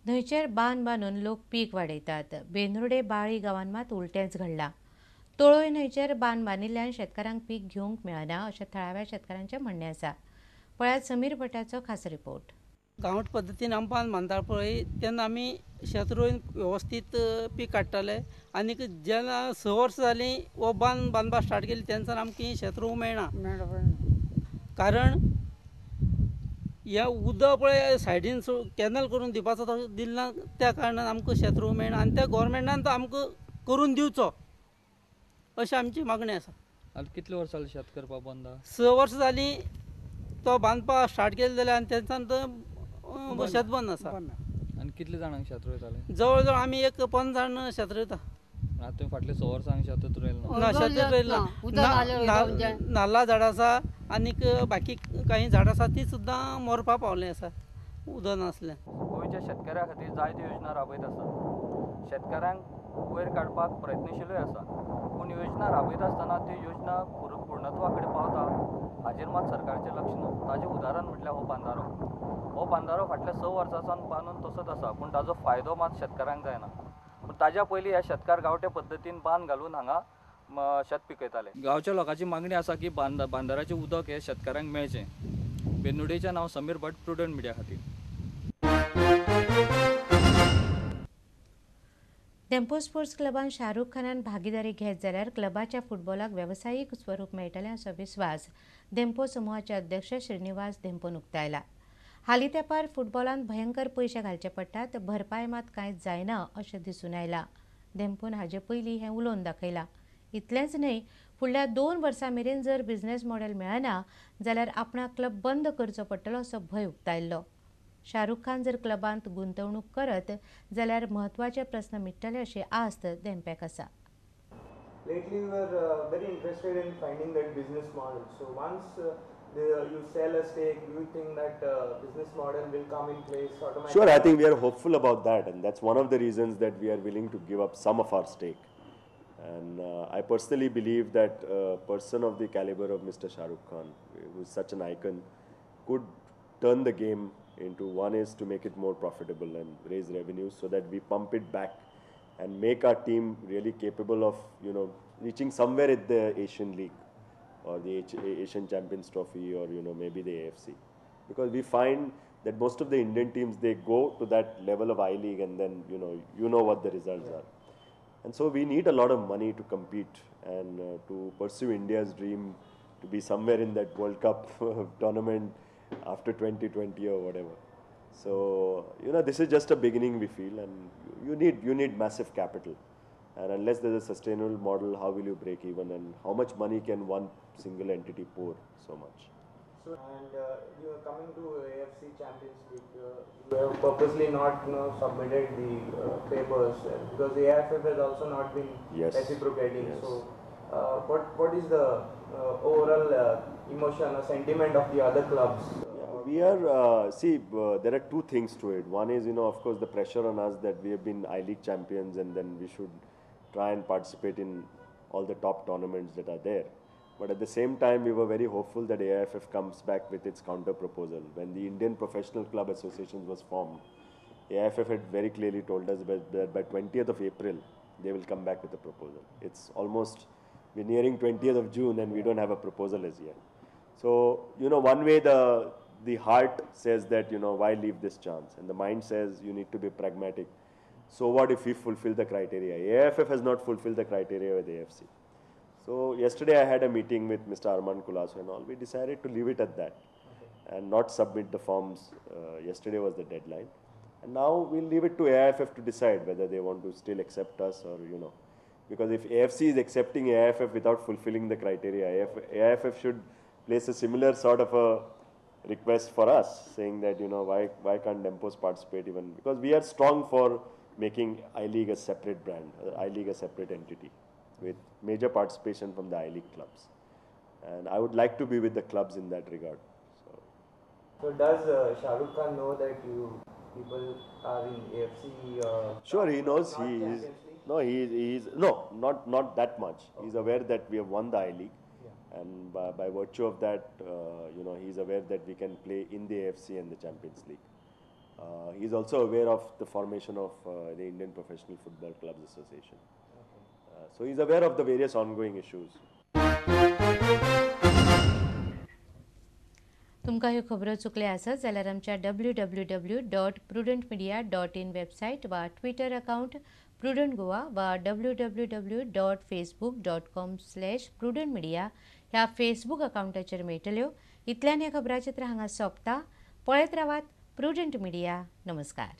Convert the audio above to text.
न्हंयचेर बांद बांदून लोक पीक वाडयतात. बेनुर्डे बाळी गांवांत मात उलटेंच घडलां. तळोय न्हंयचेर बांद बांदिल्ल्यान शेतकारांक पीक घेवंक मेळना अशें थळाव्या शेतकारांचें म्हणणें आसा. पळयात समीर भटाचो खास रिपोर्ट. गांवठी पद्दतीन आमी बांद बांदता पळय तेन्ना आमी शेत रोवन वेवस्थीत पीक काडटाले आनीक जेन्ना 6 वर्सां जालीं हो बांद बांदपाक स्टार्ट केली तेन्ना आमकां शेत रोवंक मेळना. कारण हें उदक पळय सायडीन कॅनल करून दिवपाचो तो दिलना, त्या कारणान आमकां शेत रोवंक मेळना आनी त्या गोवोरमेंटान तो आमकां करून दिवचो अशी आमची मागणी आसा. आतां कितले वर्सां जालीं शेत करपाक बंद? 6 वर्सां जालीं तो बांदपाक स्टार्ट केले जाल्यार आनी तेन्ना तो शेत बंद आसा. आनी कितले जाणांक शेत रोयताले? जवळ जवळ आमी एक 5 जाण शेत रोयता. आतां तुवें फाटले 6 वर्सांक शेतूच रोयलें ना? शेतूच रोयलें. नाल्ला झाडां आसा आनीक बाकी काही झाडां आसा ती सुद्दां मरपा पावलीं आसा उदक नासल्यान. गोंयच्या शेतकऱ्यां खातीर जायत्यो योजना राबयत आसा. शेतकऱ्यांक वयर काडपाक प्रयत्नशिलूय आसा. पूण योजना राबयत आसतना त्यो योजना पूर्णत्वा कडेन पावता हाचेर मात सरकारचें लक्ष ना. ताजें उदाहरण म्हटल्यार हो बांदारो. हो बांदारो फाटल्या 6 वर्सांसान बांदून तसोच आसा, पूण ताजो फायदो मात शेतकारांक जायना. पूण ताज्या पयलीं हे शेतकार गांवठे पद्दतीन बांद घालून हांगा शेत पिकयताले. गांवच्या लोकांची मागणी आसा की बांदाराचें उदक हे शेतकाऱ्यांक मेळचें. बेनुडेचें नांव समीर भट, प्रुडंट मिडिया खातीर. डेम्पो स्पोर्ट्स क्लबान शाहरुख खानान भागीदारी घेत जाल्यार क्लबाच्या फुटबॉलाक वेवसायीक स्वरूप मेळटलें असो विस्वास डेम्पो समूहाचे अध्यक्ष श्रीनिवास देंपोन उक्तायला. हालीं तेंपार फुटबॉलांत भयंकर पयशे घालचे पडटात, भरपाय मात कांयच जायना अशें दिसून आयलां. देंपोन हाचे पयलीं हें उलोवन दाखयलां. इतलेंच न्हय, फुडल्या 2 वर्सां मेरेन जर बिझनेस मॉडेल मेळना जाल्यार आपणाक क्लब बंद करचो पडटलो असो भंय उक्तायल्लो. शाहरुख खान जर क्लबांत गुंतवणूक करत जाल्यार म्हत्वाचे प्रस्न मिटतले अशी आस्त देंप्याक आसा. Lately we were very interested in finding that business model. So once you sell a stake, do you think that business model will come in place automatically? Sure, I think we are hopeful about that, and that's one of the reasons that we are willing to give up some of our stake. And I personally believe that a person of the caliber of Mr. Shahrukh Khan, who is such an icon, could turn the game into, one is to make it more profitable and raise revenues so that we pump it back and make our team really capable of, reaching somewhere at the Asian League or the Asian Champions Trophy or, maybe the AFC. Because we find that most of the Indian teams, they go to that level of I-League and then, you know what the results are. And so we need a lot of money to compete and to pursue India's dream to be somewhere in that World Cup tournament after 2020 or whatever. So, this is just a beginning, we feel, and you need massive capital. And unless there's a sustainable model, how will you break even, and how much money can one single entity pour so much? So, and you are coming to AFC Champions League. You have purposely not submitted the papers because the AFF has also not been reciprocating. Yes. So, what is the overall emotion or sentiment of the other clubs? We are, there are two things to it. One is, of course, the pressure on us that we have been I-League champions and then we should try and participate in all the top tournaments that are there. But at the same time, we were very hopeful that AIFF comes back with its counter proposal. When the Indian Professional Club Association was formed, AIFF had very clearly told us that by 20th of April, they will come back with a proposal. It's almost, we're nearing 20th of June and we don't have a proposal as yet. So, one way the heart says that, why leave this chance? And the mind says you need to be pragmatic. So what if we fulfill the criteria? AIFF has not fulfilled the criteria with AFC. So yesterday I had a meeting with Mr. Arman Kulasu and all. We decided to leave it at that and not submit the forms. Yesterday was the deadline. And now we'll leave it to AIFF to decide whether they want to still accept us or, because if AFC is accepting AIFF without fulfilling the criteria, AIFF should place a similar sort of a request for us, saying that, why can't Dempos participate even? Because we are strong for making I-League a separate brand, I-League a separate entity, with major participation from the I-League clubs. And I would like to be with the clubs in that regard. So does Shahrukh Khan know that you people are in AFC? Sure, he knows. Not that much. He's aware that we have won the I-League. And by virtue of that, he's aware that we can play in the AFC and the Champions League. He is also aware of the formation of the Indian Professional Football Clubs Association. So he is aware of the various ongoing issues. तुमकां ह्यो खबरो चुकले आसत जाल्यार आमच्या www.prudentmedia.in website वा Twitter account prudent Goa वा www.facebook.com/prudentmedia ह्या फेसबूक अकाउंटाचेर मेळटल्यो. इतल्यान ह्या खबराचित्र हांगा सोंपता. पळयत रावात प्रुडंट मिडिया. नमस्कार.